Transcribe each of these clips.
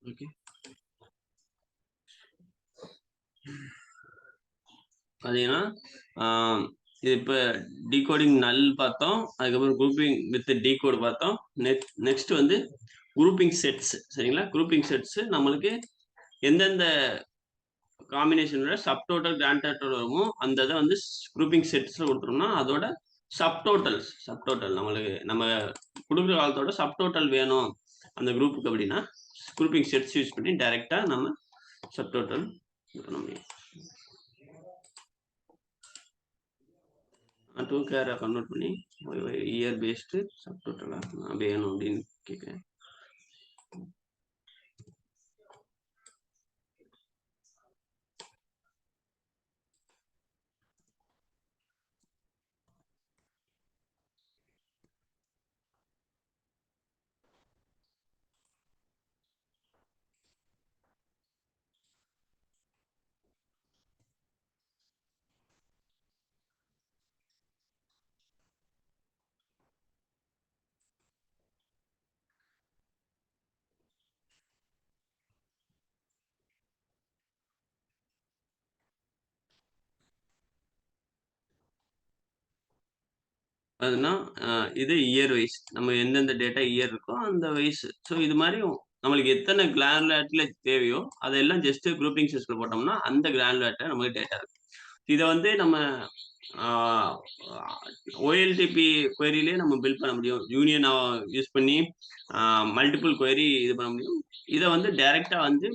Okay, பார்த்தீங்கன்னா இது இப்போ டீகோடிங் நல் பார்த்தோம். அதுக்கப்புறம் குரூப்பிங் வித் டீகோட் பார்த்தோம். நெக்ஸ்ட் வந்து குரூப்பிங் செட்ஸ். சரிங்களா? குரூப்பிங் செட்ஸ் நம்மளுக்கு எந்தெந்த காம்பினேஷனோட சப் டோட்டல் கிராண்ட் டோட்டல் வருமோ அந்த இதை வந்து குரூப்பிங் செட்ஸ்ல கொடுத்துரும்னா அதோட சப் டோட்டல் நம்மளுக்கு நம்ம கொடுக்குற காலத்தோட சப் டோட்டல் வேணும் அந்த குரூப்புக்கு அப்படின்னா குரூப்பிங் செட்ஸ் யூஸ் பண்ணி டைரக்டா நம்ம சப் டோட்டல் பண்ண முடியும். 2 கேரை கன்வெர்ட் பண்ணி இயர் பேஸ்டு சப் டோட்டலாக வேணும் அப்படின்னு கேட்குறேன். அதுனா இது இயர் வைஸ் நம்ம எந்தெந்த டேட்டா இயர் இருக்கோ அந்த வைஸ். ஸோ இது மாதிரி நம்மளுக்கு எத்தனை கிரானுலாரிட்டில தேவையோ அதெல்லாம் ஜஸ்ட் குரூப்பிங் செட்ஸ்ல போட்டோம்னா அந்த கிரானுலாரிட்டில நமக்கு டேட்டா இருக்கும். இதை வந்து நம்ம ஓஎல்டிபி குவரியிலே நம்ம பில்ட் பண்ண முடியும். யூனியன் யூஸ் பண்ணி மல்டிபிள் குவரி இது பண்ண முடியும். இதை வந்து டைரக்டா வந்து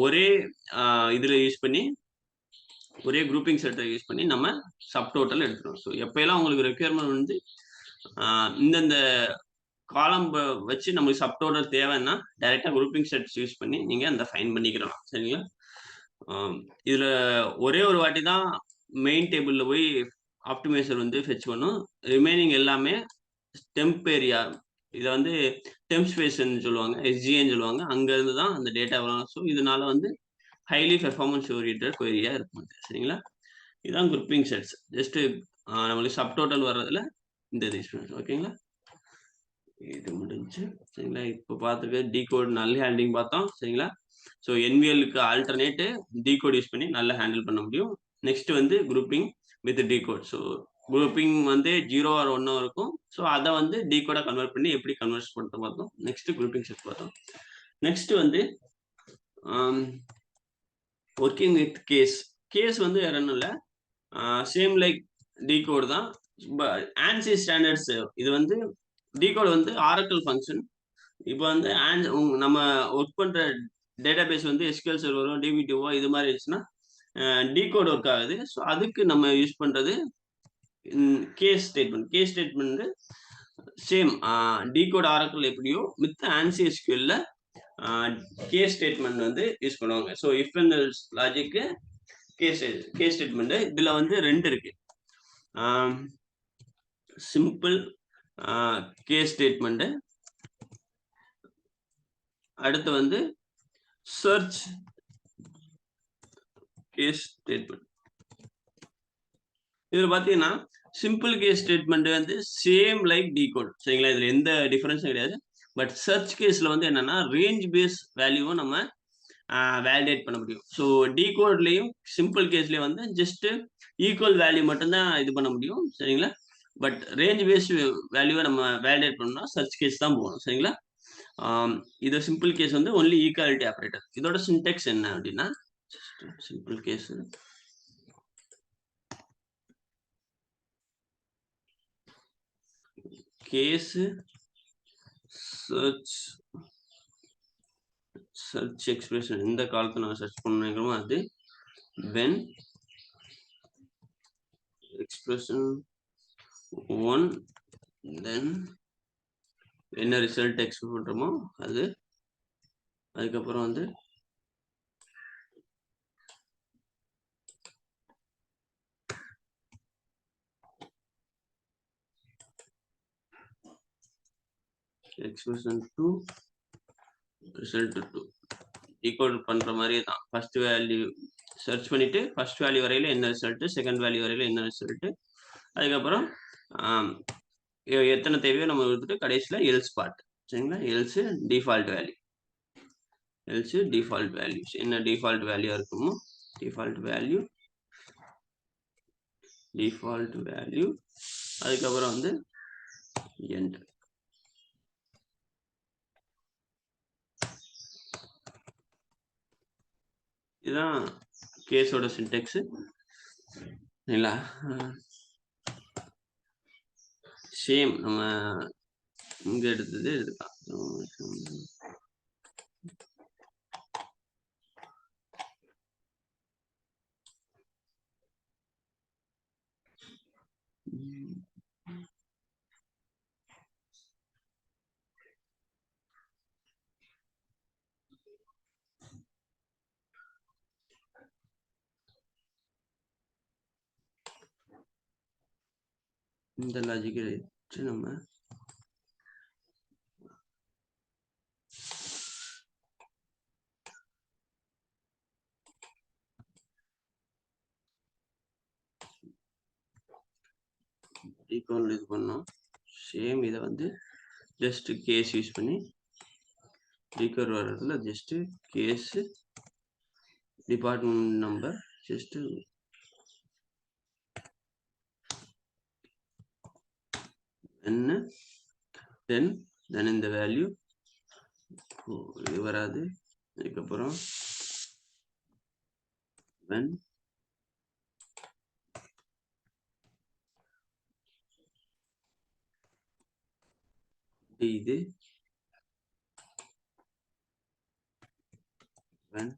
ஒரே இதுல யூஸ் பண்ணி ஒரே குரூப்பிங் செட்டை யூஸ் பண்ணி நம்ம சப் டோட்டல் எடுத்துக்கணும். ஸோ எப்போயெல்லாம் உங்களுக்கு ரெக்யர்மெண்ட் வந்து இந்தந்த காலம் வச்சு நம்மளுக்கு சப் டோட்டல் தேவைன்னா டைரெக்டாக குரூப்பிங் செட்ஸ் யூஸ் பண்ணி நீங்கள் அந்த ஃபைன் பண்ணிக்கலாம். சரிங்களா? இதில் ஒரே ஒரு வாட்டி தான் மெயின் டேபிளில் போய் ஆப்டிமைசர் வந்து ஃபெச் பண்ணும். ரிமைனிங் எல்லாமே டெம்ப் ஏரியா இதை வந்து டெம்ப் ஸ்பேஸ்ன்னு சொல்லுவாங்க, எஸ்ஜிஏன்னு சொல்லுவாங்க. அங்கேருந்து தான் அந்த டேட்டா வரும். ஸோ இதனால வந்து ஹைலி பெர்ஃபார்மன்ஸ் ஓரியன்டட் குவரியா இருக்கும். சரிங்களா? இதுதான் குரூப்பிங் செட்ஸ். ஜஸ்ட் நம்மளுக்கு சப் டோட்டல் வர்றதுல இந்த இது ஓகேங்களா? இது முடிஞ்சு. சரிங்களா? இப்போ பார்த்துருக்க டீகோட் நல் ஹேண்ட்லிங் பார்த்தோம். சரிங்களா? ஸோ என்விஎல்க்கு ஆல்டர்னேட்டு டீகோட் யூஸ் பண்ணி நல்லா ஹேண்டில் பண்ண முடியும். நெக்ஸ்ட் வந்து grouping with decode. So grouping வந்து 0 ஆர் 1 இருக்கும். ஸோ அதை வந்து டீகோடா கன்வெர்ட் பண்ணி எப்படி கன்வெர்ட் பண்ணுறது பார்த்தோம். நெக்ஸ்ட் குரூப்பிங் செட் பார்த்தோம். நெக்ஸ்ட் வந்து ஒர்க்கிங் வித் கேஸ் வந்து வேற ஒன்றும் இல்லை, சேம் லைக் டீகோட் தான். ஆன்சி ஸ்டாண்டர்ட்ஸ் இது வந்து டீகோட் வந்து ஆரக்கிள் ஃபங்க்ஷன். இப்போ வந்து நம்ம ஒர்க் பண்ற டேட்டா பேஸ் வந்து எஸ்கியூஎல் சர்வரோ டிபிடிஓ இது மாதிரி இருந்துச்சுன்னா டீகோட் ஒர்க் ஆகுது. ஸோ அதுக்கு நம்ம யூஸ் பண்றது case statement same decode Oracle எப்படியோ வித் ஆன்சி எஸ்கியூஎல்ல கேஸ் ஸ்டேட்மெண்ட் வந்து யூஸ் பண்ணுவாங்க. ஸோ இஃப் அண்ட் எல்ஸ் லாஜிக்கு கேஸ் ஸ்டேட்மெண்ட் இதுல வந்து 2 இருக்கு. சிம்பிள் கேஸ் ஸ்டேட்மெண்ட், அடுத்து வந்து சர்ச் கேஸ் ஸ்டேட்மெண்ட். இதுல பாத்தீங்கன்னா சிம்பிள் கேஸ் ஸ்டேட்மெண்ட் வந்து சேம் லைக் டீகோட். சரிங்களா? இதுல எந்த டிஃபரன்ஸும் கிடையாது. பட் சர்ச் கேஸ்ல வந்து என்னன்னா ரேஞ்ச் பேஸ் வேல்யூவும் நம்ம வேலிடேட் பண்ண முடியும். ஸோ டீகோட்லயும் சிம்பிள் கேஸ்லயும் வந்து ஜஸ்ட் ஈக்குவல் வேல்யூ மட்டும்தான் இது பண்ண முடியும். சரிங்களா? பட் ரேஞ்ச் பேஸ் வேல்யூவை நம்ம வேலிடேட் பண்ணோம்னா சர்ச் கேஸ் தான் போகணும். சரிங்களா? இது சிம்பிள் கேஸ் வந்து ஒன்லி ஈக்குவாலிட்டி ஆபரேட்டர். இதோட சின்டெக்ஸ் என்ன அப்படின்னா simple case case search expression இந்த காலத்தை நம்ம சர்ச் பண்ணிக்கிறோமோ அது when expression 1 then என்ன ரிசல்ட் எக்ஸ்பெக்ட் பண்றோமோ அது, அதுக்கப்புறம் வந்து எக்ஸ்பிரஷன் 2 ரிசல்ட் 2 ஈக்குவல் பண்ற மாதிரியே தான். ஃபர்ஸ்ட் வேல்யூ சர்ச் பண்ணிட்டு ஃபர்ஸ்ட் வேல்யூ வரையில என்ன ரிசல்ட், செகண்ட் வேல்யூ வரையில என்ன ரிசல்ட், அதுக்கப்புறம் எத்தனை தேவையோ நம்ம எடுத்துட்டு கடைசியில் எல்ஸ் பார்ட். சரிங்களா? Else default value. else default values. என்ன default value இருக்குமோ default value அதுக்கப்புறம் வந்து end. இதுதான் கேஸோட சின்டெக்ஸ். இல்லைங்களா? சேம் நம்ம இங்க எடுத்தது எடுக்கலாம். இந்த லாஜிக்கை வச்சு நம்ம ஈக்குவல் இது பண்ணோம். சேம் இதை வந்து ஜஸ்ட் கேஸ் யூஸ் பண்ணி ஈக்குவல் வர்றதுல just case department number just என்ன தென் இந்த வேல்யூ இது வராது. அதுக்கப்புறம் when இது when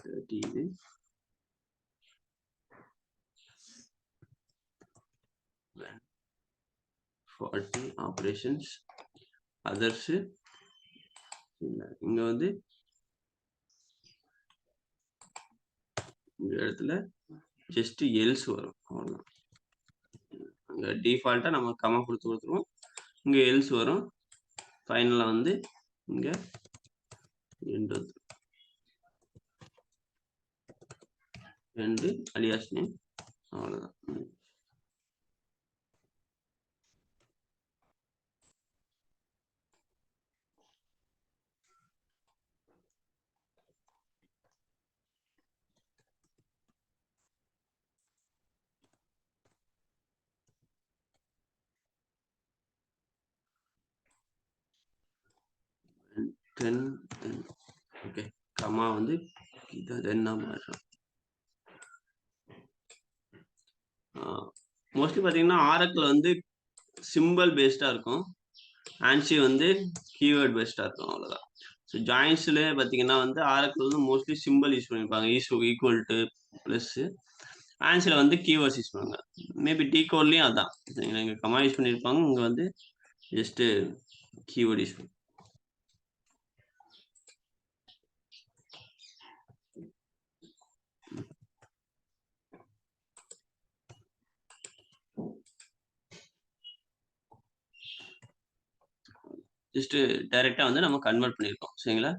30 இது when 40 operations others. இங்க வந்து இந்த இடத்துல ஜஸ்ட் எல்ஸ் வரும். அவ்வளவுதான். அங்க டிஃபால்ட்டா நம்ம கமா கொடுத்துருவோம். இங்க எல்ஸ் வரும். ஃபைனலா வந்து இங்க எண்ட் அலியாஸ் நேம். அவ்வளவுதான். ஓகே, கமா வந்து தென்னா மாறுறோம். மோஸ்ட்லி பார்த்தீங்கன்னா ஆரக்கிள் வந்து சிம்பிள் பேஸ்டாக இருக்கும். ஆன்சி வந்து கீவேர்ட் பேஸ்டாக இருக்கும். அவ்வளோதான். ஸோ ஜாயின்ஸில் பார்த்தீங்கன்னா வந்து ஆரக்கிள் வந்து மோஸ்ட்லி சிம்பிள் யூஸ் பண்ணியிருப்பாங்க. Equal to plus. ஆன்சியில் வந்து கீவேர்ட்ஸ் யூஸ் பண்ணுவாங்க. மேபி டிகோட்லேயும் அதான். இங்கே கமா யூஸ் பண்ணியிருப்பாங்க. இங்கே வந்து ஜஸ்ட்டு கீவேர்ட் யூஸ் பண்ணுவாங்க. ஜஸ்ட் டைரெக்டாக வந்து நம்ம கன்வெர்ட் பண்ணியிருக்கோம். சரிங்களா?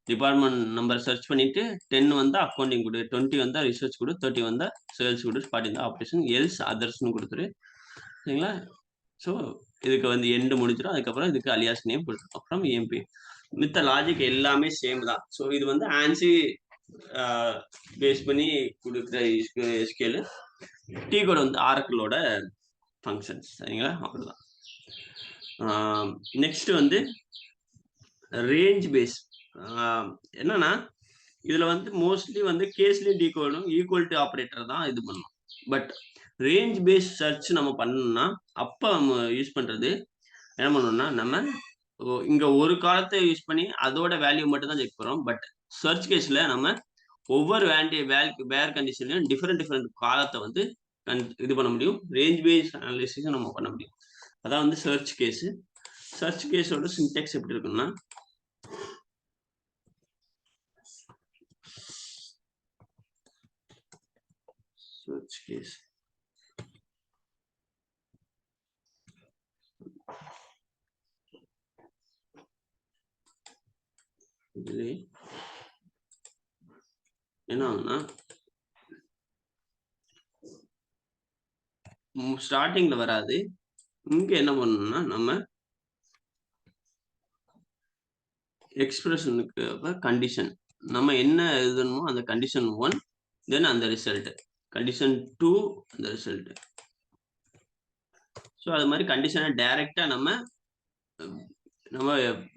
டிபார்ட்மெண்ட் நம்பர் சர்ச் பண்ணிட்டு 10 வந்தா அக்கௌண்டிங் கொடு, 20 வந்தா ரிசர்ச் கொடு, 30 வந்தா சேல்ஸ் கொடு, 40 வந்தா ஆப்ரேஷன், எல்ஸ் அதர்ஸ்னு கொடுத்துரு. சரிங்களா? ஸோ இதுக்கு வந்து எண்டு முடிச்சிடும். அதுக்கப்புறம் இதுக்கு அலியாஸ் நேம் கொடுத்துருக்கோம். அப்புறம் எம்பி மித்த லாஜிக் எல்லாமே சேம் தான். ஸோ இது வந்து ஆன்சி பேஸ் பண்ணி கொடுக்குற எஸ்கேலு. டி கோட் வந்து ஆரக்கிளோட ஃபங்க்ஷன்ஸ். சரிங்களா? அவ்வளோதான். நெக்ஸ்ட் வந்து ரேஞ்ச் பேஸ். என்னன்னா இதுல வந்து மோஸ்ட்லி வந்து கேஸ்லயும் டீகோடும் ஈக்குவல் டு ஆப்ரேட்டர் தான் இது பண்ணும். பட் ரேஞ்ச் பேஸ் சர்ச் நம்ம பண்ணணும்னா அப்ப நம்ம யூஸ் பண்றது என்ன பண்ணணும்னா நம்ம இங்க ஒரு காலத்தை யூஸ் பண்ணி அதோட வேல்யூ மட்டும் தான் செக் பண்ணுறோம். பட் சர்ச் கேஸ்ல நம்ம ஒவ்வொரு வேர் கண்டிஷன்லையும் டிஃப்ரெண்ட் காலத்தை வந்து இது பண்ண முடியும். ரேஞ்ச் பேஸ் அனாலிசிஸும் நம்ம பண்ண முடியும். அதான் வந்து சர்ச் கேஸ். சர்ச் கேஸோட சின்டெக்ஸ் எப்படி இருக்குன்னா search case இதுல என்ன ஆகுனா ஸ்டார்டிங்ல வராது. இங்க என்ன பண்ணணும்னா நம்ம எக்ஸ்பிரஷனுக்கு கண்டிஷன் நம்ம என்ன எழுதணுமோ அந்த கண்டிஷன் 1 தென் அந்த ரிசல்ட் கண்டிஷன் 2 அந்த ரிசல்ட். ஸோ அது மாதிரி கண்டிஷனை டைரக்டா நம்ம நம்ம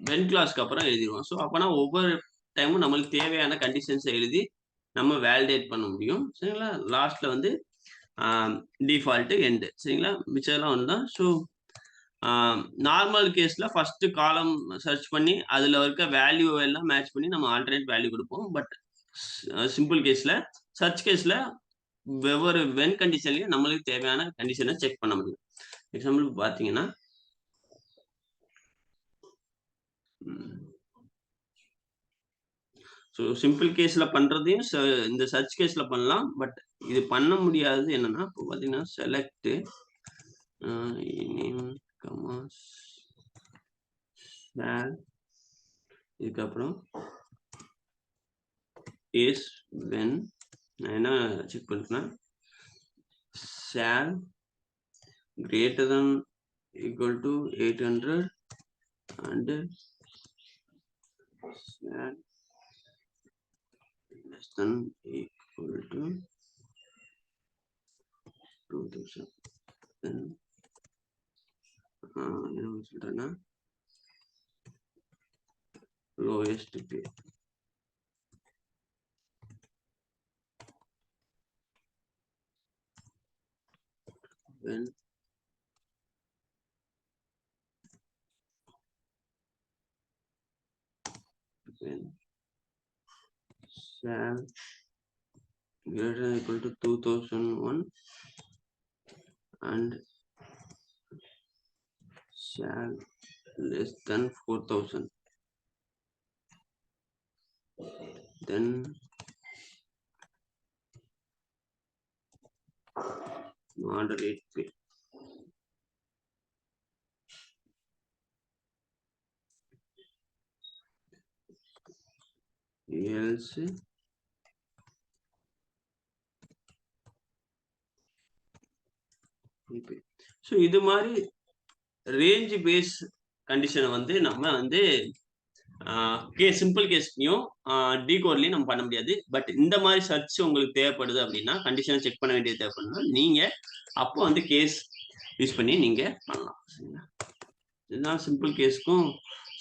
வென் கிளாஸ்க்கு அப்புறம் எழுதிடுவோம். ஸோ அப்போனா ஒவ்வொரு டைமும் நம்மளுக்கு தேவையான கண்டிஷன்ஸை எழுதி நம்ம வேலிடேட் பண்ண முடியும். சரிங்களா? லாஸ்ட்ல வந்து டிஃபால்ட் எண்டு. சரிங்களா? மிச்சதெல்லாம் ஒன்று தான். ஸோ நார்மல் கேஸ்ல ஃபர்ஸ்ட் காலம் சர்ச் பண்ணி அதுல இருக்க வேல்யூ எல்லாம் மேட்ச் பண்ணி நம்ம ஆல்டர்னேட் வேல்யூ கொடுப்போம். பட் சிம்பிள் கேஸ்ல சர்ச் கேஸ்ல வெவ்வேறு வென் கண்டிஷன்லயும் நம்மளுக்கு தேவையான கண்டிஷனை செக் பண்ண முடியும். எக்ஸாம்பிள் பாத்தீங்கன்னா ஸோ சிம்பிள் கேஸ்ல பண்றதையும் இந்த சர்ச் கேஸ்ல பண்ணலாம். பட் இது பண்ண முடியாதது என்னன்னா இப்போ பாத்தீங்கன்னா செலக்ட் இதுக்கப்புறம் is when நான் என்ன செக் பண்றேன்னா shall greater than equal to 800 and shall less than equal to 2000 then என்ன சொல்றேன்னா lowest pay when shall greater than equal to 2001 and shall less than 4000 then moderate pay. else so இது மாதிரி range base கண்டிஷனை வந்து நம்ம வந்து simple கேஸ்லையும் டிகோட்லையும் நம்ம பண்ண முடியாது. பட் இந்த மாதிரி சர்ச் உங்களுக்கு தேவைப்படுது அப்படின்னா கண்டிஷனை செக் பண்ண வேண்டியது தேவைப்படுதுன்னா நீங்க அப்போ வந்து கேஸ் யூஸ் பண்ணி நீங்க பண்ணலாம். சரிங்களா? இதுதான் சிம்பிள் கேஸ்க்கும்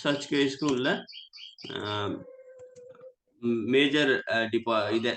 சர்ச் கேஸ்க்கும் உள்ள மேஜர் இது.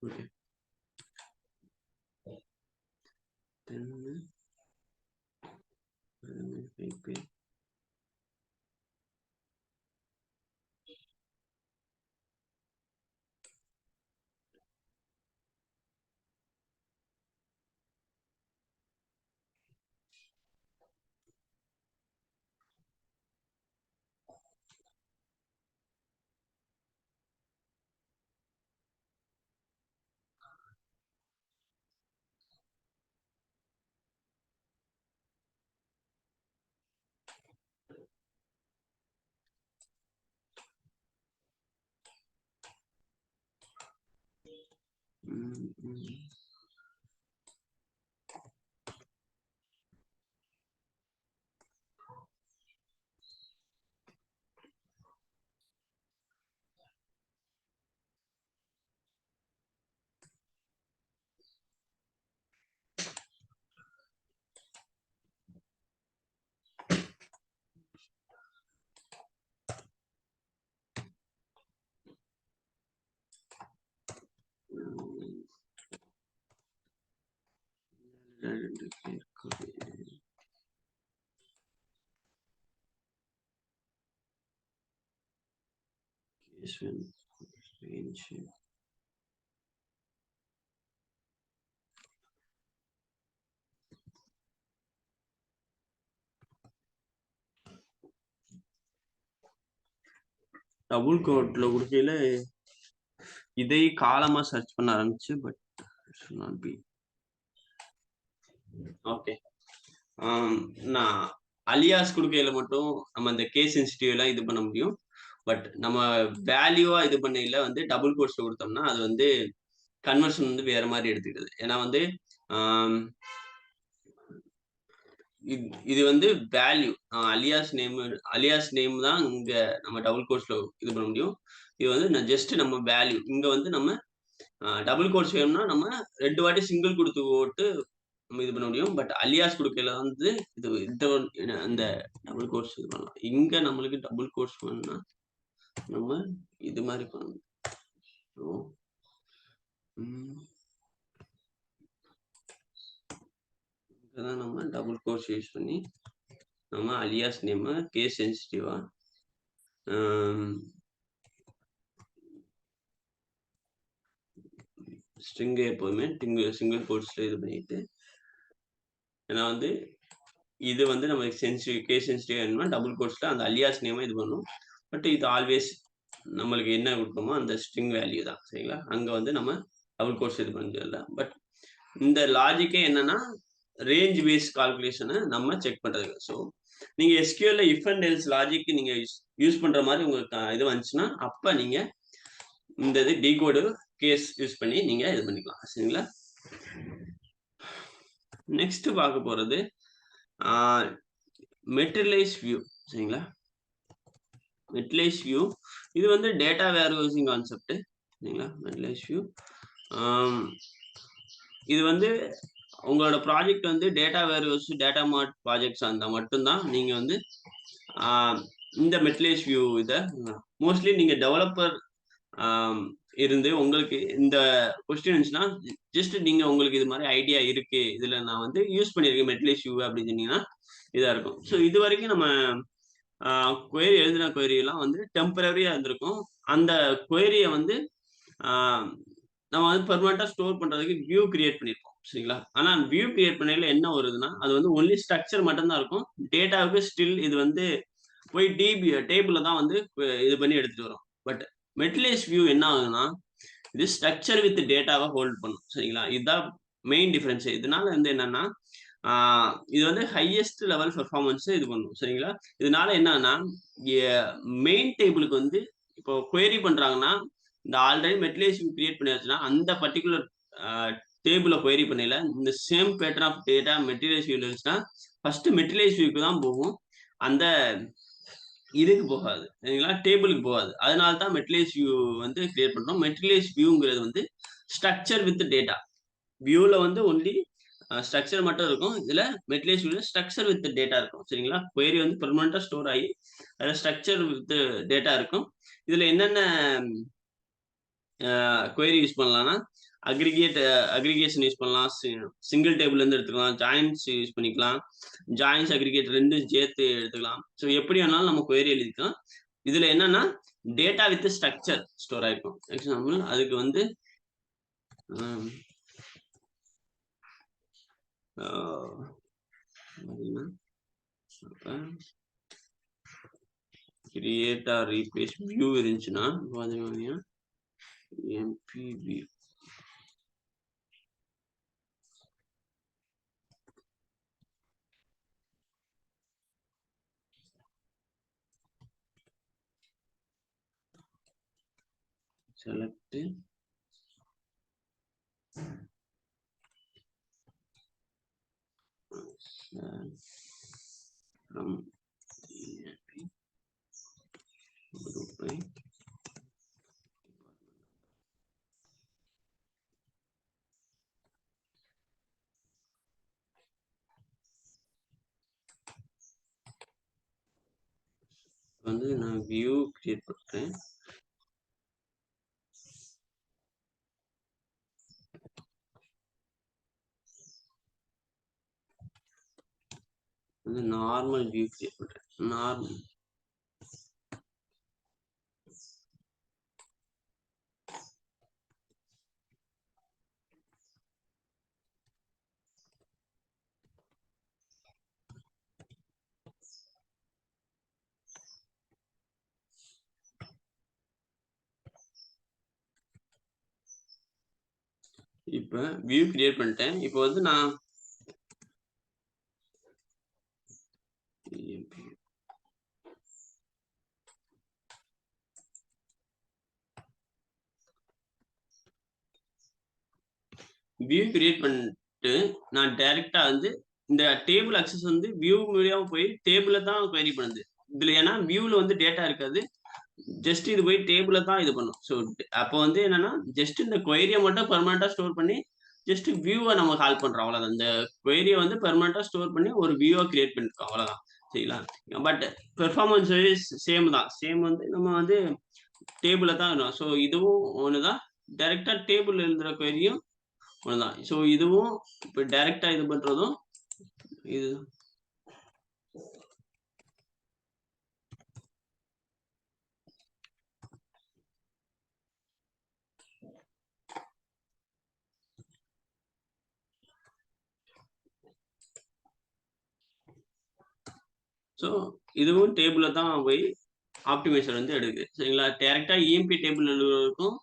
Okay. Then டபுள் கோட்ல கொடுக்கையில இதை காலமா சர்ச் பண்ண ஆரம்பிச்சு பட் நாட் பி ஓகே. நான் அலியாஸ் கொடுக்கையில மட்டும் நம்ம இந்த கேஸ் சென்சிட்டிவ் எல்லாம் இது பண்ண முடியும். பட் நம்ம வேல்யூவா இது பண்ணையில வந்து டபுள் கோட்ஸ்ல கொடுத்தோம்னா அது வந்து கன்வர்ஷன் வந்து வேற மாதிரி எடுத்துக்கிடுது. ஏன்னா வந்து இது வந்து வேல்யூ அலியாஸ் நேம் தான் இங்க நம்ம டபுள் கோட்ஸ்ல இது பண்ண முடியும். இது வந்து ஜஸ்ட் நம்ம வேல்யூ இங்க வந்து நம்ம டபுள் கோட்ஸ் வேணும்னா நம்ம 2 வாட்டி சிங்கிள் கொடுத்து போட்டு நம்ம இது பண்ண முடியும். பட் அலியாஸ் கொடுக்கையில வந்து இது அந்த டபுள் கோட்ஸ் இது பண்ணலாம். இங்க நம்மளுக்கு டபுள் கோட்ஸ் வேணும்னா நம்ம இது மாதிரி பண்ணணும். இதான் நம்ம டபுள் கோட்ஸ் யூஸ் பண்ணி நம்ம அலியாஸ் நேம் கேஸ் சென்சிட்டிவா ஸ்ட்ரிங் எப்போதுமே சிங்கிள் கோட்ஸ்ல இது பண்ணிட்டு, ஏன்னா வந்து இது வந்து நம்ம கேஸ் சென்சிட்டிவ் வேணும்னா டபுள் கோட்ஸ்ல அந்த அலியாஸ் நேம் இது பண்ணும். பட் இது ஆல்வேஸ் நம்மளுக்கு என்ன கொடுக்கணுமோ அந்த ஸ்ட்ரிங் வேல்யூ தான். சரிங்களா? அங்க வந்து நம்ம டபுள் கோட்ஸ் இது பண்ணல. பட் இந்த லாஜிக்கே என்னன்னா ரேஞ்ச் பேஸ் கால்குலேஷனை நம்ம செக் பண்றது. ஸோ நீங்க எஸ்கியூஎல்ல இஃப் அண்ட் எல்ஸ் லாஜிக் நீங்க யூஸ் பண்ற மாதிரி உங்களுக்கு இது வந்துச்சுன்னா அப்ப நீங்க இந்த இது டிகோடு கேஸ் யூஸ் பண்ணி நீங்க இது பண்ணிக்கலாம். சரிங்களா? நெக்ஸ்ட் பார்க்க போறது மெட்டீரியலைஸ் வியூ. சரிங்களா? மெட்டீரியலைஸ் வியூ இது வந்து டேட்டா வேர்ஹவுசிங் கான்செப்ட். சரிங்களா? மெட்டீரியலைஸ் வியூ இது வந்து உங்களோட ப்ராஜெக்ட் வந்து டேட்டா வேர்ஹவுஸ் டேட்டா மார்ட் ப்ராஜெக்ட்ஸ் அந்த மட்டும்தான் நீங்க வந்து இந்த மெட்டீரியலைஸ் வியூ இதை மோஸ்ட்லி நீங்க டெவலப்பர் இருந்து உங்களுக்கு இந்த கொஸ்டின் இருந்துச்சுன்னா ஜஸ்ட் நீங்க உங்களுக்கு இது மாதிரி ஐடியா இருக்கு, இதுல நான் வந்து யூஸ் பண்ணிருக்கேன் மெட்டீரியலைஸ் வியூ அப்படின்னு சொன்னீங்கன்னா இதா இருக்கும். ஸோ இது வரைக்கும் நம்ம கொயரி எழுதின கொயரி எல்லாம் வந்து டெம்பரரியா இருந்திருக்கும். அந்த கொயரியை வந்து நம்ம வந்து பெர்மனண்டா ஸ்டோர் பண்றதுக்கு வியூ கிரியேட் பண்ணிருப்போம். சரிங்களா? ஆனா வியூ கிரியேட் பண்ணல என்ன வருதுன்னா அது வந்து ஒன்லி ஸ்ட்ரக்சர் மட்டும் தான் இருக்கும். டேட்டாவுக்கு ஸ்டில் இது வந்து போய் டேபிள்ல தான் வந்து இது பண்ணி எடுத்துட்டு வரும். பட் மெட்டீரியலைஸ் வியூ என்ன ஆகுதுன்னா இது ஸ்ட்ரக்சர் வித் டேட்டாவை ஹோல்ட் பண்ணும். சரிங்களா? இதுதான் மெயின் டிஃபரன்ஸ். இதனால வந்து என்னன்னா இது வந்து ஹையஸ்ட் லெவல் பெர்ஃபார்மன்ஸ் இது பண்ணும். சரிங்களா? இதனால என்னன்னா மெயின் டேபிளுக்கு வந்து இப்போ குவெரி பண்றாங்கன்னா இந்த ஆல்ரெடி மெட்டீரியலைஸ் வியூ கிரியேட் பண்ணியாச்சுன்னா அந்த பர்டிகுலர் டேபிள குவெரி பண்ணல இந்த same pattern of data materialize வியூல இருந்துச்சுன்னா ஃபர்ஸ்ட் மெட்டீரியலைஸ் வியூக்கு தான் போகும், அந்த இதுக்கு போகாது. சரிங்களா? டேபிளுக்கு போகாது. அதனால தான் மெட்டீரியலைஸ் வியூ வந்து கிரியேட் பண்றோம். மெட்டீரியலைஸ் வியூங்கிறது வந்து ஸ்ட்ரக்சர் வித் டேட்டா. வியூல வந்து ஒன்லி ஸ்ட்ரக்சர் மட்டும் இருக்கும். இதுல மெட்டீரியலைஸ் வியூல ஸ்ட்ரக்சர் வித் டேட்டா இருக்கும். சரிங்களா? குவெரி வந்து பெர்மனண்டா ஸ்டோர் ஆகி அதுல ஸ்ட்ரக்சர் வித் டேட்டா இருக்கும். இதுல என்னென்ன குவெரி யூஸ் பண்ணலாம்னா அக்ரிகேஷன் யூஸ் பண்ணலாம், சிங்கிள் டேபிள்ல இருந்து எடுத்துக்கலாம், ஜாயின்ஸ் யூஸ் பண்ணிக்கலாம், ஜாயின்ஸ் அக்ரிகேட் ரெண்டும் சேர்த்து எடுத்துக்கலாம். ஸோ எப்படி வேணாலும் நம்ம குவெரி எழுதிக்கலாம். இதுல என்னன்னா டேட்டா வித் ஸ்ட்ரக்சர் ஸ்டோர் ஆயிருக்கும். எக்ஸாம்பிள் அதுக்கு வந்து கிரியேட் ஆர் ரீப்ளேஸ் வியூ இருந்துச்சுன்னா பாத்தீங்கன்னா MPV select from group by வந்து நான் வியூ கிரியேட் பண்றேன். வந்து நார்மல் வியூ கிரியேட் பண்றேன். நார்மல் இப்ப வியூ கிரியேட் பண்ணிட்டேன். இப்போ வந்து நான் வியூ கிரியேட் பண்ணிட்டு நான் டைரக்டா வந்து இந்த டேபிள் அக்சஸ் வந்து வியூ மூலியமா போய் டேபிள்ல தான் query பண்ணுது. இதுல ஏன்னா வியூல வந்து டேட்டா இருக்காது. ஜஸ்ட் இது போய் டேபிள்ல தான் இது பண்ணும். ஸோ அப்போ வந்து என்னன்னா, ஜஸ்ட் இந்த கொயரிய மட்டும் பெர்மனன்ட்டா ஸ்டோர் பண்ணி, ஜஸ்ட் வியூவ நம்ம கால் பண்றோம் அவ்வளோதான். இந்த கொயரிய வந்து பெர்மனன்ட்டா ஸ்டோர் பண்ணி ஒரு வியூவா கிரியேட் பண்ணிருக்கோம் அவ்வளோதான். சரிங்களா? பட் பெர்ஃபார்மன்ஸ் வைஸ் சேம் தான். சேம் வந்து நம்ம வந்து டேபிள்ல தான் எழுதுறோம். ஸோ இதுவும் ஒண்ணு தான். டைரக்ட்டா டேபிள்ல எழுதுற கொயரியும் ஒண்ணு தான். ஸோ இதுவும் இப்ப டைரக்ட்டா இது பண்றதும் இது ஸோ இதுவும் டேபிள்ல தான் போய் ஆப்டிமைசர் வந்து எடுக்குது. சரிங்களா? டைரக்ட்டா இஎம்பி டேபிள் எழுதுறதுக்கும்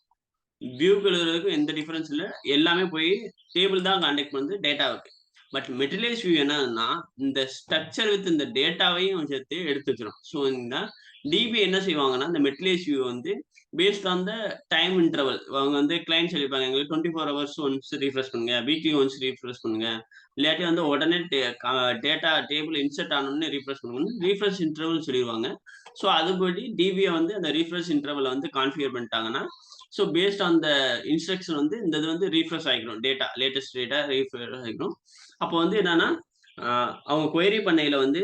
வியூக்கு எழுதுறதுக்கும் எந்த டிஃபரன்ஸ் இல்ல. எல்லாமே போய் டேபிள் தான் கான்டெக்ட் பண்ணுது டேட்டாவுக்கு. பட் மெட்டீரியலைஸ் வியூ என்னன்னா, இந்த ஸ்ட்ரக்சர் வித் இந்த டேட்டாவையும் சேர்த்து எடுத்து வச்சிரும். ஸோ இந்த டிபி என்ன செய்வாங்கன்னா, இந்த மெட்டீரியலைஸ் வியூ வந்து based on the time interval அவங்க வந்து கிளையன்ட் சொல்லியிருப்பாங்க. எங்களுக்கு 24 ஹவர்ஸ் ஒன்ஸ் ரீஃப்ரெஷ் பண்ணுங்க. வீக்லி ஒன்ஸ் ரீஃப்ரெஷ் பண்ணுங்க. இல்லாட்டி வந்து உடனே டேட்டா டேபிள் இன்சர்ட் ஆனோனே ரீஃப்ரெஷ் பண்ணுங்கன்னு ரீஃப்ரெஷ் இன்டர்வல் சொல்லிருவாங்க. ஸோ அதுபடி டிபிய வந்து அந்த ரீஃப்ரெஷ் இன்டர்வல வந்து கான்ஃபிகர் பண்ணிட்டாங்கன்னா, so based on the instruction வந்து இந்த இது வந்து ரீஃப்ரெஷ் ஆகிக்கணும். டேட்டா லேட்டஸ்ட் டேட்டா ரீஃப்ரெஷ் ஆகிக்கணும். அப்போ வந்து என்னன்னா, அவங்க கொயரி பண்ணையில வந்து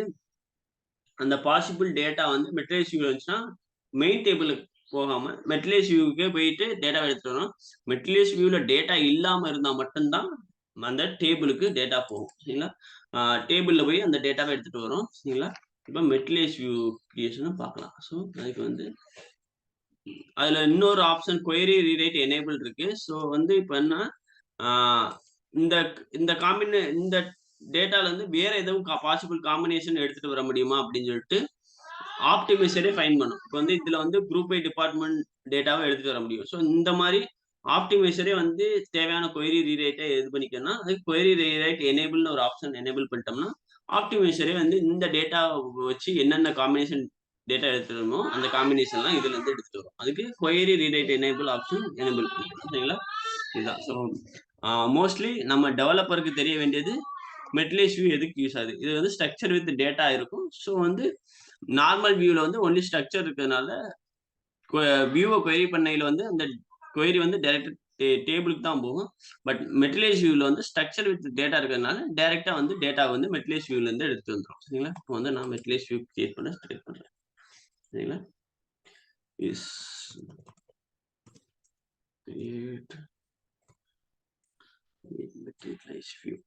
அந்த பாசிபிள் டேட்டா வந்து மெட்டீரியல்ஸ் வியூல இருந்துச்சுன்னா, மெயின் டேபிளுக்கு போகாம மெட்டீரியல்ஸ் வியூக்கே போயிட்டு டேட்டாவ எடுத்துட்டு வரணும். மெட்டீரியல்ஸ் வியூல டேட்டா இல்லாம இருந்தா மட்டும் தான் அந்த டேபிளுக்கு டேட்டா போகும். சரிங்களா? அ டேபிள்ல போய் அந்த டேட்டாவ எடுத்துட்டு வரும். சரிங்களா? இப்ப மெட்டீரியல்ஸ் வியூ கிரியேஷன பார்க்கலாம். ஸோ அதுக்கு வந்து அதுல இன்னொரு ஆப்ஷன் query rewrite எனேபிள் இருக்கு. ஸோ வந்து இப்ப என்ன ஆ இந்த இந்த இந்த டேட்டால இருந்து வேற எதுவும் பாசிபிள் காம்பினேஷன் எடுத்துட்டு வர முடியுமா அப்படின்னு சொல்லிட்டு ஆப்டிமைசரே ஃபைண்ட் பண்ணும். இப்ப வந்து இதுல வந்து குரூப் பை டிபார்ட்மெண்ட் டேட்டாவ எடுத்துட்டு வர முடியும். ஸோ இந்த மாரி ஆப்டிமைசரே வந்து தேவையான query rewrite இது பண்ணிக்கன்னா, அதுக்கு query rewrite எனேபிள்னு ஒரு ஆப்ஷன் எனேபிள் பண்ணிட்டோம்னா, ஆப்டிமைசரே வந்து இந்த டேட்டாவ வச்சு என்னென்ன காம்பினேஷன் டேட்டா எடுத்துட்டு அந்த காம்பினேஷன்லாம் இதுல இருந்து எடுத்துட்டு வரும். அதுக்கு query rewrite enable option enable பண்ணிக்கணும். சரிங்களா? இதுதான். ஸோ மோஸ்ட்லி நம்ம டெவலப்பருக்கு தெரிய வேண்டியது மெட்டீரியல்ஸ் வியூ எதுக்கு யூஸ் ஆகுது. இது வந்து ஸ்ட்ரக்சர் வித் டேட்டா இருக்கும். ஸோ வந்து நார்மல் வியூல வந்து ஒன்லி ஸ்ட்ரக்சர் இருக்கிறதுனால வியூவ query பண்ணையில வந்து அந்த query வந்து டைரக்ட்டா டேபிளுக்கு தான் போகும். பட் மெட்டீரியல்ஸ் வியூல வந்து ஸ்ட்ரக்சர் வித் டேட்டா இருக்கிறதுனால டைரக்ட்டா வந்து டேட்டா வந்து மெட்டீரியல்ஸ் வியூல இருந்து எடுத்துட்டு வந்துரும். சரிங்களா? இப்போ வந்து நான் மெட்டீரியல்ஸ் வியூ கிரியேட் பண்ண ஸ்டார்ட் பண்றேன். சரிங்களா? Is create materials view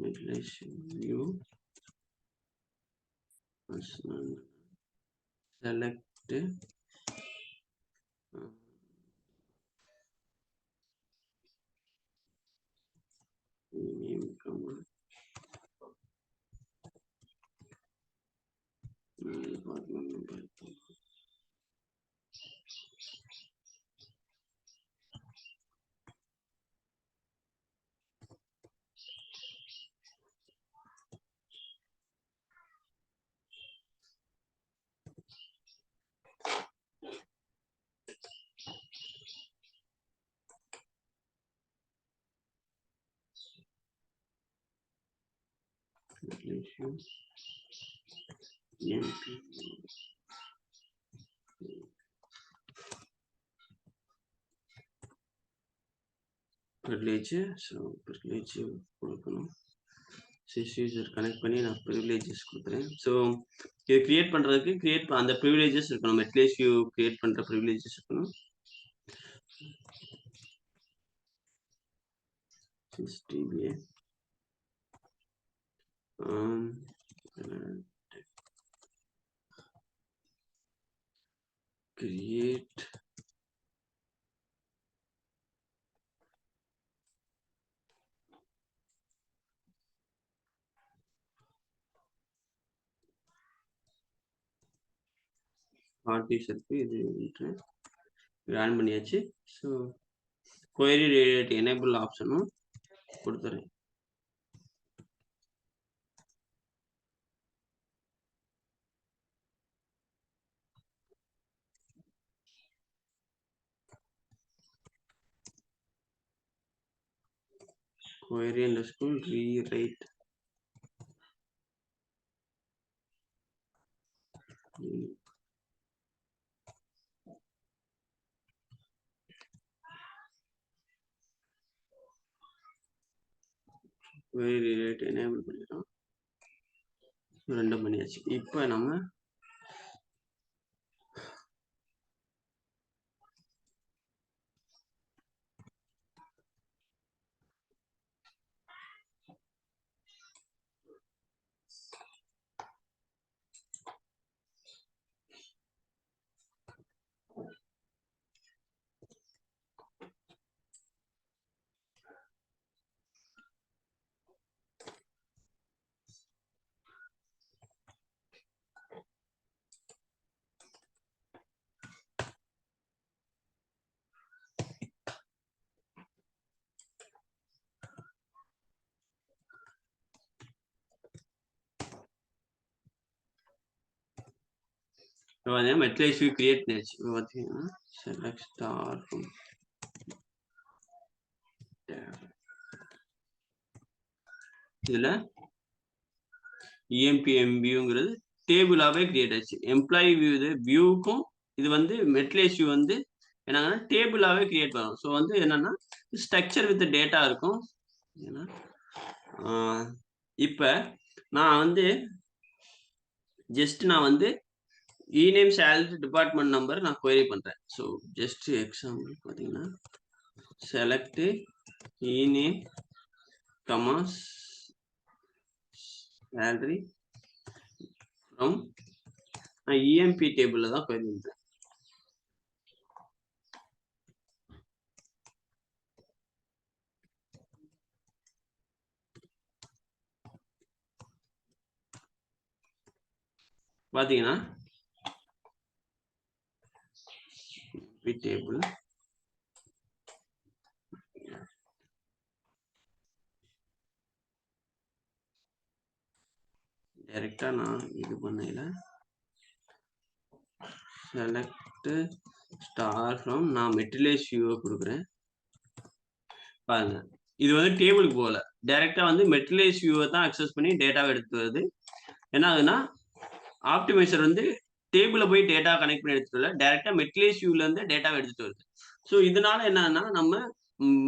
materials view select name command department number issue MP privilege. So privilege கொடுக்கணும். சிஸ் யூசர் கனெக்ட் பண்ணி நான் ப்ரிவிலேஜஸ் கொடுக்குறேன். ஸோ இதை கிரியேட் பண்றதுக்கு அந்த ப்ரிவிலேஜஸ் இருக்கணும். மெட்லேஸ் வியூ கிரியேட் பண்ற ப்ரிவிலேஜஸ் இருக்கணும். HTTP create ஆர்டிஸ் இருக்கு. இது ஆன் பண்ணியாச்சு. ஸோ query rate enable ஆப்ஷனும் கொடுத்துறேன். query underscore rewrite query rate enable பண்ணிடுறோம். ரெண்டும் பண்ணியாச்சு. இப்போ நம்ம மெட்லேஸ் வியூ கிரியேட் பண்ணியாச்சு. இப்போ பார்த்தீங்கன்னா செலக்ட் ஸ்டார் இதுல EMP-MViewங்கிறது டேபிளாவே கிரியேட் ஆச்சு. எம்ப்ளாயி வியூ வியூக்கும் இது வந்து மெட்லேஸ் வியூ வந்து என்னன்னா டேபிளாவே கிரியேட் பண்ணும். ஸோ வந்து என்னன்னா ஸ்ட்ரக்சர் வித் டேட்டா இருக்கும். ஏன்னா இப்போ நான் வந்து ஜஸ்ட் நான் வந்து இநேம் சேலரி டிபார்ட்மெண்ட் நம்பர் நான் query பண்றேன். ஸோ ஜஸ்ட் எக்ஸாம்பிள் பார்த்தீங்கன்னா செலக்ட் இநேம் கமா சேலரி ஃப்ரம் நான் EMP டேபிளில் தான் query பண்றேன். பார்த்தீங்கன்னா டேபிள் டைரக்டா நான் இது பண்ணல. செலக்ட் ஸ்டார் ஃப்ரம் நான் மெட்லேஸ் வியூவை கொடுக்குறேன். பாருங்க இது வந்து டேபிளுக்கு போகல, டைரக்டா வந்து மெட்லேஸ் வியூவை தான் அக்சஸ் பண்ணி டேட்டாவை எடுத்து வருது. என்ன ஆகுதுன்னா ஆப்டிமைசர் வந்து டேபிள போய் டேட்டா கனெக்ட் பண்ணி எடுத்துட்டு வரல, டைரக்டா மெட்லேஸ் வியூல இருந்து டேட்டாவை எடுத்துட்டு வருது. ஸோ இதனால என்னன்னா நம்ம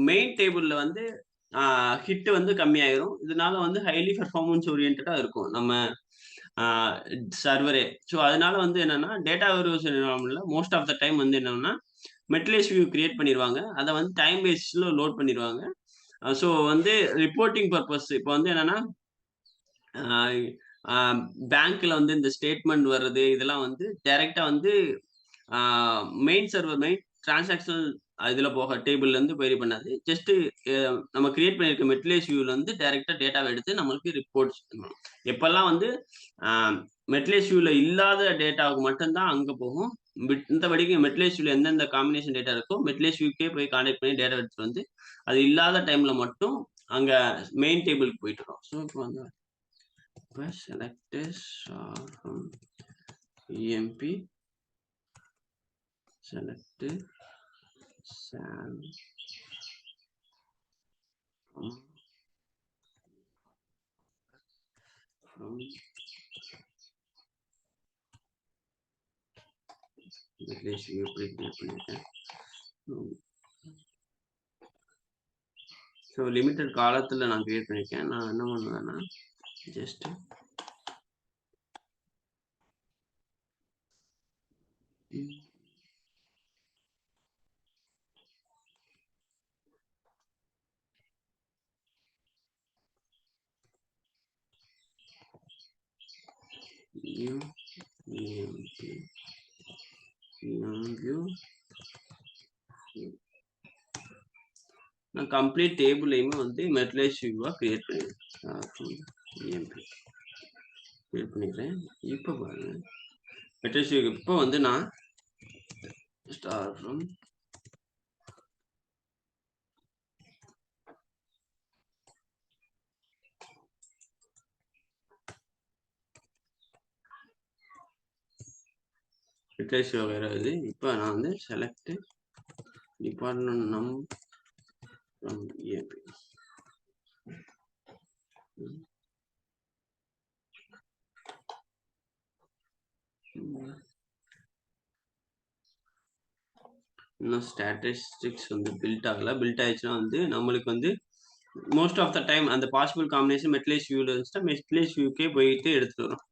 மெயின் டேபிள்ல வந்து ஹிட் வந்து கம்மியாயிரும். இதனால வந்து ஹைலி பெர்ஃபார்மன்ஸ் ஓரியன்டா இருக்கும் நம்ம சர்வரே. ஸோ அதனால வந்து என்னன்னா data warehouse most of the time வந்து என்னன்னா மெட்லேஸ் வியூ கிரியேட் பண்ணிடுவாங்க. அதை வந்து டைம் பேஸ்ல லோட் பண்ணிடுவாங்க. ஸோ வந்து ரிப்போர்ட்டிங் பர்பஸ் இப்போ வந்து என்னன்னா பேங்க்ல வந்து இந்த ஸ்டேட்மெண்ட் வர்றது இதெல்லாம் வந்து டைரக்டா வந்து மெயின் டிரான்சாக்ஷனல் இதுல போக டேபிள்ல இருந்து query பண்ணாது. ஜஸ்ட் நம்ம கிரியேட் பண்ணிருக்க மெட்லேஸ் வியூல இருந்து டைரக்டா டேட்டாவை எடுத்து நம்மளுக்கு ரிப்போர்ட்ஸ் பண்ணணும். எப்பெல்லாம் வந்து மெட்லேஸ் வியூல இல்லாத டேட்டாவுக்கு மட்டும்தான் அங்க போகும். மத்தபடிக்கு மெட்லேஸ் வியூல எந்தெந்த காம்பினேஷன் டேட்டா இருக்கோ மெட்லேஸ் வியூக்கே போய் கான்டெக்ட் பண்ணி டேட்டா எடுத்துட்டு வந்து அது இல்லாத டைம்ல மட்டும் அங்க மெயின் டேபிளுக்கு போயிட்டு இருக்கோம். ஸோ இப்போ வந்து select EMP select Sam from மெட்லேஸ் வியூ கிரியேட் பண்ணிட்டேன். ஸோ லிமிட்டட் காலத்தில் நான் கிரியேட் பண்ணியிருக்கேன். நான் என்ன பண்ணுவேன்னா ஜஸ்ட் நான் கம்ப்ளீட் டேபிளையுமே வந்து மெட்லேஸ் வியூவா கிரியேட் பண்ணிக்கிறேன். இப்போ பாருங்க மெட்லேஸ் வியூ இப்போ வந்து நான் ஸ்டார்ட் ஃப்ரம் மெட்லேஸ் வியூ வேற இது. இப்போ நான் வந்து செலக்ட் டிபார்ட்மெண்ட் நம் ஃப்ரம் EMP. இன்னும் ஸ்டாட்டிஸ்டிக்ஸ் வந்து பில்ட் ஆகல. பில்ட் ஆயிடுச்சுன்னா வந்து நம்மளுக்கு வந்து மோஸ்ட் ஆஃப் த டைம் அந்த பாசிபிள் காம்பினேஷன் மெட்லேஸ் வியூல இருந்துச்சுன்னா மெட்லேஸ் வியூக்கே போயிட்டு எடுத்துட்டு வரும்.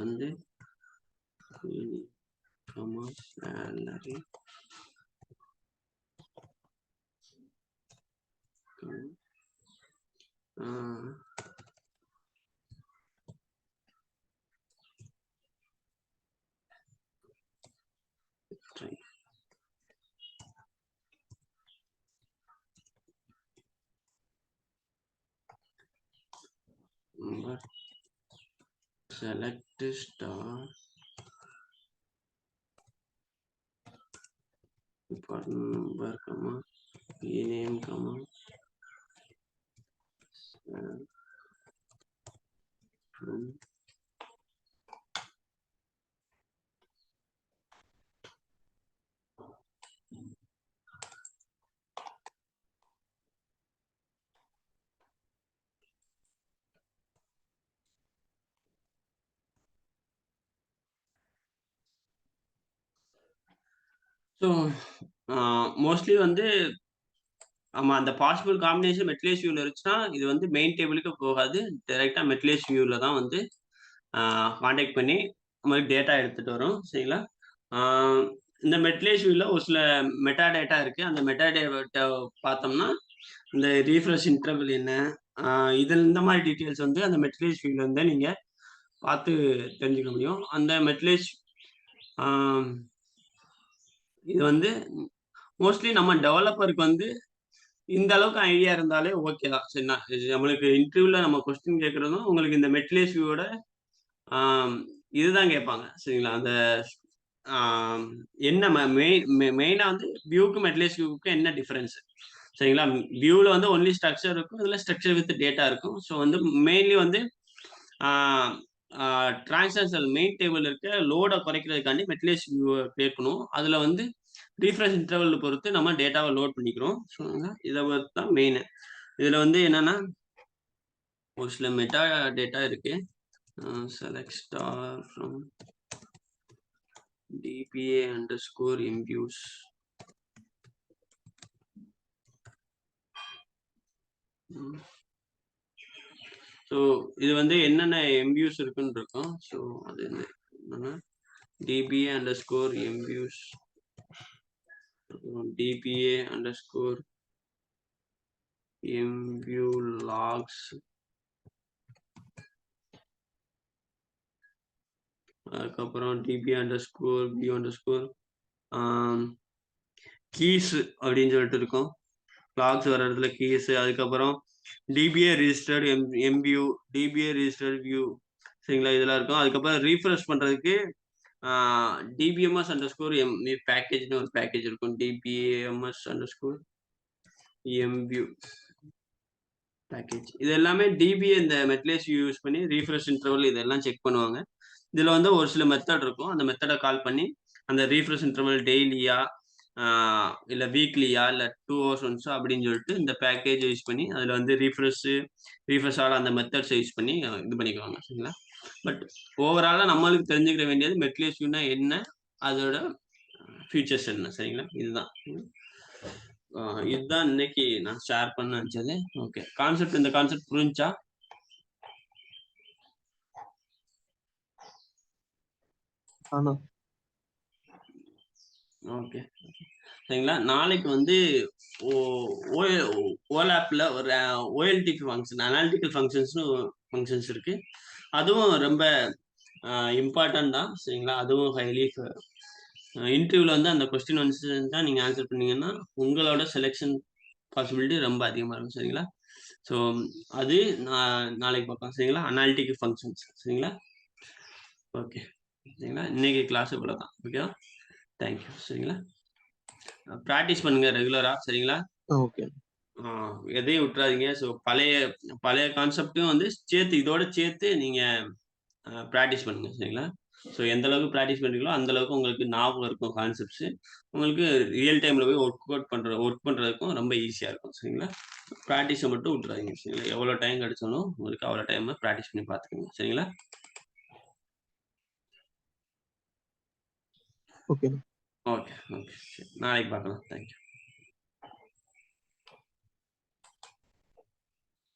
வந்து salary select star department number, comma, name, comma, from so mostly வந்து ஆமா அந்த பாசிபிள் காம்பினேஷன் மெட்லேஸ் வியூல இருந்துச்சுன்னா இது வந்து மெயின் டேபிளுக்கு போகாது. டைரக்டா மெட்லேஸ் வியூல தான் வந்து கான்டாக்ட் பண்ணி மாதிரி டேட்டா எடுத்துட்டு வரும். சரிங்களா? இந்த மெட்லேஸ் வியூல ஒரு சில மெட்டா டேட்டா இருக்கு. அந்த மெட்டா டேட்டா பார்த்தோம்னா இந்த ரீஃப்ரெஷ் இன்டர்வல் என்ன இதில் இந்த மாதிரி டீட்டெயில்ஸ் வந்து அந்த மெட்லேஸ் வியூல இருந்து நீங்க பார்த்து தெரிஞ்சுக்க முடியும். அந்த மெட்லேஸ் இது வந்து மோஸ்ட்லி நம்ம டெவலப்பருக்கு வந்து இந்த அளவுக்கு ஐடியா இருந்தாலே ஓகே தான். சரிண்ணா நம்மளுக்கு இன்டர்வியூல நம்ம கொஸ்டின் கேட்கறதும் உங்களுக்கு இந்த மெட்லேஸ் வியூவோட இதுதான் கேட்பாங்க. சரிங்களா? அந்த என்ன மெயினா வந்து வியூக்கு மெட்லேஸ் வியூக்கு என்ன டிஃபரன்ஸ்? சரிங்களா? வியூல வந்து ஒன்லி ஸ்ட்ரக்சர் இருக்கும். இதுல ஸ்ட்ரக்சர் வித் டேட்டா இருக்கும். ஸோ வந்து மெயின்லி வந்து டிரான்சாக்ஷன் மெயின் டேபிள் இருக்க லோடை குறைக்கிறதுக்காண்டி மெட்லேஸ் வியூ கேட்கணும். அதுல வந்து ரீஃப்ரெஷ் இன்டர்வல் பொறுத்து நம்ம டேட்டாவை லோட் பண்ணிக்கிறோம். ஸோ இதை பொறுத்து தான் மெயின். இதுல வந்து என்னன்னா ஒரு சில மெட்டா டேட்டா இருக்கு. Select star from DPA_MViews. So இது வந்து என்னென்ன MViews இருக்குன்னு இருக்கும். ஸோ அது என்னன்னா DPA_MViews, DPA_MView logs, அதுக்கப்புறம் DPA_view_ keys அப்படின்னு சொல்லிட்டு இருக்கும். logs வர இடத்துல keys, அதுக்கப்புறம் DBA registered MView, DBA registered view, சரிங்களா? இதெல்லாம் இருக்கும். அதுக்கப்புறம் ரீஃப்ரெஷ் பண்றதுக்கு DBMS_M பேக்கேஜ்னு ஒரு பேக்கேஜ் இருக்கும். DBMS_MView package. இது எல்லாமே DBA இந்த மெட்லேஸ் வியூ யூஸ் பண்ணி ரீஃப்ரெஷ் இன்டர்வல் இதெல்லாம் செக் பண்ணுவாங்க. இதுல வந்து ஒரு சில மெத்தட் இருக்கும். அந்த மெத்தடை கால் பண்ணி அந்த ரீஃப்ரெஷ் இன்டர்வல் டெய்லியா இல்ல வீக்லியா இல்ல 2 hours ஒன்ஸா அப்படின்னு சொல்லிட்டு இந்த பேக்கேஜ் யூஸ் பண்ணி அதுல வந்து ரீஃப்ரெஷ் ஆல அந்த மெத்தட்ஸ் யூஸ் பண்ணி இது பண்ணிக்குவாங்க. சரிங்களா? பட் ஓவராலா நம்மளுக்கு தெரிஞ்சுக்கிற வேண்டியது மெட்லேஸ் வியூனா என்ன, அதோட ஃபீச்சர்ஸ் என்ன. சரிங்களா? இதுதான் இதுதான் இன்னைக்கு நான் ஷேர் பண்ண நினைச்சது. ஓகே, இந்த கான்செப்ட் புரிஞ்சா? ஓகே. சரிங்களா? நாளைக்கு வந்து ஓ ஓ ஓலாப்ல ஒரு OLTP ஃபங்ஷன் அனாலிட்டிக்கல் ஃபங்ஷன்ஸ் இருக்கு. அதுவும் ரொம்ப இம்பார்ட்டன்ட் தான். சரிங்களா? அதுவும் ஹைலி இன்டர்வியூல வந்து அந்த கொஸ்டின் வந்துச்சுன்னா நீங்க ஆன்சர் பண்ணீங்கன்னா, உங்களோட செலக்ஷன் பாசிபிலிட்டி ரொம்ப அதிகமா இருக்கும். சரிங்களா? ஸோ அது நாளைக்கு பார்க்கலாம். சரிங்களா? அனாலிட்டிக்கல் ஃபங்ஷன்ஸ் சரிங்களா? ஓகே. சரிங்களா? இன்னைக்கு கிளாஸ் இவ்வளோதான். ஓகேவா? Thank you. சரிங்களா? பிராக்டிஸ் பண்ணுங்க ரெகுலரா. சரிங்களா? ஓகே. ஆ எதையும் விட்டுறாதீங்க. ஸோ பழைய பழைய கான்செப்ட்டும் வந்து இதோட சேர்த்து நீங்க பிராக்டிஸ் பண்ணுங்க. சரிங்களா? ஸோ எந்த அளவுக்கு பிராக்டிஸ் பண்றீங்களோ, அந்த அளவுக்கு உங்களுக்கு ஞாபகம் இருக்கும் கான்செப்ட்ஸ். உங்களுக்கு ரியல் டைம்ல போய் ஒர்க் பண்றதுக்கும் ரொம்ப ஈஸியா இருக்கும். சரிங்களா? பிராக்டிஸ மட்டும் விட்டுறாதீங்க. சரிங்களா? எவ்வளோ டைம் கிடைச்சாலும் உங்களுக்கு அவ்வளோ டைம பிராக்டிஸ் பண்ணி பார்த்துக்கங்க. சரிங்களா? ஓகே. Okay, okay. சரி. நாளைக்கு பார்க்கலாம். Thank you.